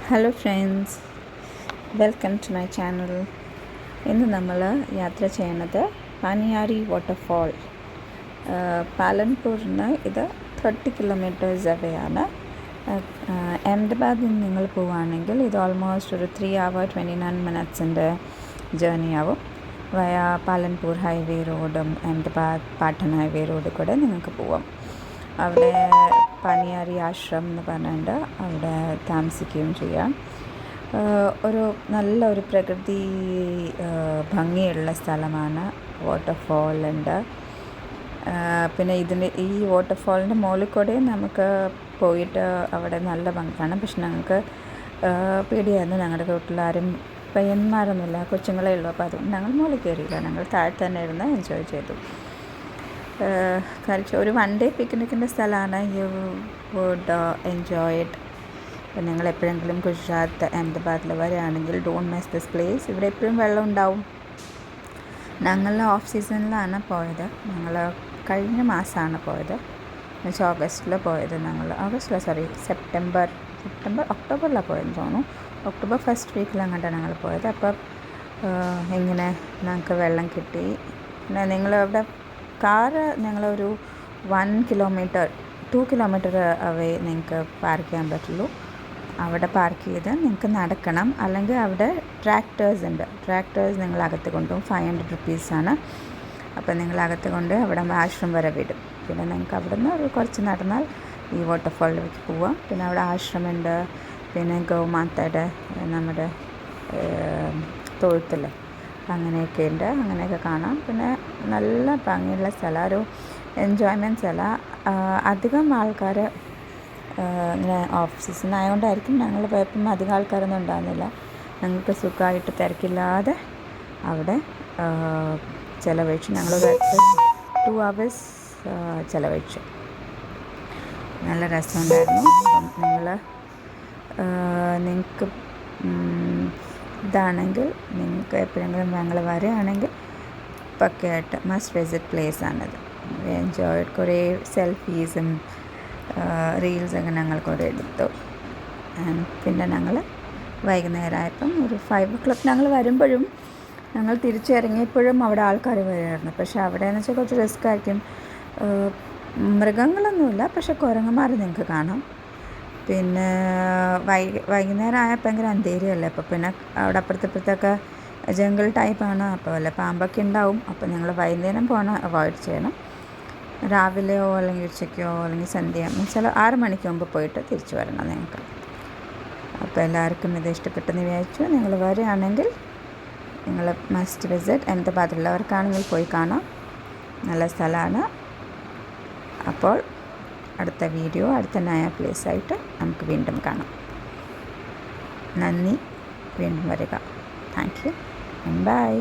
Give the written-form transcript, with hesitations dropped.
Hello friends, welcome to my channel. ഇന്ന് നമ്മൾ യാത്ര ചെയ്യുന്നത് പാനിയാരി വാട്ടർഫാൾ. പാലൻപൂരിന് ഇത് 30 കിലോമീറ്റേഴ്സ് അവയാണ്. അഹമ്മദാബാദിൽ നിന്ന് നിങ്ങൾ പോവുകയാണെങ്കിൽ ഇത് ഓൾമോസ്റ്റ് ഒരു 3 hour 29 minutes ജേർണി ആവും. വയ പാലൻപൂർ ഹൈവേ റോഡും അഹമ്മദാബാദ് പാട്ടൻ ഹൈവേ റോഡിൽ കൂടെ നിങ്ങൾക്ക് പോവാം. അവിടെ പാനിയാരി ആശ്രം എന്ന് പറഞ്ഞിട്ട് അവിടെ താമസിക്കുകയും ചെയ്യാം. നല്ലൊരു പ്രകൃതി ഭംഗിയുള്ള സ്ഥലമാണ്. വാട്ടർഫാൾ ഉണ്ട്. പിന്നെ ഈ വാട്ടർഫാളിൻ്റെ മുകളിൽ കൂടെ നമുക്ക് പോയിട്ട് അവിടെ നല്ല ഭംഗിയാണ്. പക്ഷെ ഞങ്ങൾക്ക് പേടിയായിരുന്നു. ഞങ്ങളുടെ വീട്ടിലാരും പയ്യന്മാരൊന്നുമില്ല, കൊച്ചുങ്ങളേ ഉള്ളൂ. അപ്പോൾ അതുകൊണ്ട് ഞങ്ങൾ മുകളിൽ കയറിയില്ല. ഞങ്ങൾ താഴെ തന്നെ ഇരുന്ന് എൻജോയ് ചെയ്തു. ഒരു 1 day പിക്നിക്കിൻ്റെ സ്ഥലമാണ്. You would enjoy it. അപ്പോൾ നിങ്ങൾ എപ്പോഴെങ്കിലും ഗുജറാത്ത് അഹമ്മദാബാദിൽ വരികയാണെങ്കിൽ ഡോണ്ട് മിസ് ദിസ് പ്ലേസ്. ഇവിടെ എപ്പോഴും വെള്ളം ഉണ്ടാവും. ഞങ്ങൾ ഓഫ് സീസണിലാണ് പോയത്. ഞങ്ങൾ കഴിഞ്ഞ മാസമാണ് പോയത്. ഓഗസ്റ്റിൽ പോയത്. ഒക്ടോബറിലാണ് പോയെന്ന് തോന്നുന്നു. ഒക്ടോബർ 1st വീക്കിലങ്ങോട്ടാണ് ഞങ്ങൾ പോയത്. അപ്പോൾ ഇങ്ങനെ ഞങ്ങൾക്ക് വെള്ളം കിട്ടി. പിന്നെ നിങ്ങളവിടെ കാറ് ഞങ്ങളൊരു 2 കിലോമീറ്റർ അവേ നിങ്ങൾക്ക് പാർക്ക് ചെയ്യാൻ പറ്റുള്ളൂ. അവിടെ പാർക്ക് ചെയ്ത് നിങ്ങൾക്ക് നടക്കണം. അല്ലെങ്കിൽ അവിടെ ട്രാക്ടേഴ്സ് ഉണ്ട്. ട്രാക്ടേഴ്സ് നിങ്ങളകത്ത് കൊണ്ടും 500 rupees. അപ്പോൾ നിങ്ങളകത്ത് കൊണ്ട് അവിടെ ആശ്രം വരെ വിടും. പിന്നെ നിങ്ങൾക്ക് അവിടെ നിന്ന് കുറച്ച് നടന്നാൽ ഈ വാട്ടർഫാളിലേക്ക് പോവാം. പിന്നെ അവിടെ ആശ്രമുണ്ട്. പിന്നെ ഗൗമാതയുടെ നമ്മുടെ തൊഴുത്തിൽ അങ്ങനെയൊക്കെ ഉണ്ട്. അങ്ങനെയൊക്കെ കാണാം. പിന്നെ നല്ല ഭംഗിയുള്ള സ്ഥലം, ഒരു എൻജോയ്മെൻറ്റ് സ്ഥലം. അധികം ആൾക്കാർ ഇങ്ങനെ ഓഫ് സീസൺ ആയതുകൊണ്ടായിരിക്കും ഞങ്ങൾ പോയപ്പം അധികം ആൾക്കാരൊന്നും ഉണ്ടാകുന്നില്ല. ഞങ്ങൾക്ക് സുഖമായിട്ട് തിരക്കില്ലാതെ അവിടെ ചിലവഴിച്ചു. ഞങ്ങളൊരു 2 hours ചിലവഴിച്ചു. നല്ല രസമുണ്ടായിരുന്നു. അപ്പം നിങ്ങൾക്ക് ഇതാണെങ്കിൽ നിങ്ങൾക്ക് എപ്പോഴെങ്കിലും ഞങ്ങൾ വരികയാണെങ്കിൽ പക്കയായിട്ട് മസ്റ്റ് വിസിറ്റ് പ്ലേസ് ആണിത്. എൻജോയ്. കുറേ സെൽഫീസും റീൽസൊക്കെ ഞങ്ങൾ കുറേ എടുത്തു. പിന്നെ ഞങ്ങൾ വൈകുന്നേരമായപ്പം ഒരു 5 o'clock ഞങ്ങൾ വരുമ്പോഴും ഞങ്ങൾ തിരിച്ചിറങ്ങിയപ്പോഴും അവിടെ ആൾക്കാർ വരുമായിരുന്നു. പക്ഷേ അവിടെയെന്ന് വെച്ചാൽ കുറച്ച് റിസ്ക് ആയിരിക്കും. മൃഗങ്ങളൊന്നുമില്ല, പക്ഷെ കുരങ്ങന്മാർ നിങ്ങൾക്ക് കാണാം. പിന്നെ വൈകുന്നേരം ആയപ്പോൾ ഭയങ്കര അന്തേരിയല്ലേ. അപ്പോൾ പിന്നെ അവിടെ അപ്പുറത്തൊക്കെ ജംഗിൾ ടൈപ്പാണ്. അപ്പോൾ വല്ല പാമ്പൊക്കെ ഉണ്ടാവും. അപ്പോൾ ഞങ്ങൾ വൈകുന്നേരം പോകണം അവോയ്ഡ് ചെയ്യണം. രാവിലെയോ അല്ലെങ്കിൽ ഉച്ചയ്ക്കോ അല്ലെങ്കിൽ സന്ധ്യ 6 മണിക്ക് മുമ്പ് പോയിട്ട് തിരിച്ചു വരണം നിങ്ങൾക്ക്. അപ്പോൾ എല്ലാവർക്കും ഇത് ഇഷ്ടപ്പെട്ടെന്ന് വിചാരിച്ചു. നിങ്ങൾ വരികയാണെങ്കിൽ നിങ്ങൾ മസ്റ്റ് വിസിറ്റ്. അഹമ്മദാബാദിലുള്ളവർക്കാണെങ്കിൽ പോയി കാണാം. നല്ല സ്ഥലമാണ്. അപ്പോൾ അടുത്ത വീഡിയോ അടുത്ത നയ പ്ലേസായിട്ട് നമുക്ക് വീണ്ടും കാണാം. നന്ദി. വീണ്ടും വരിക. Thank you. ബൈ.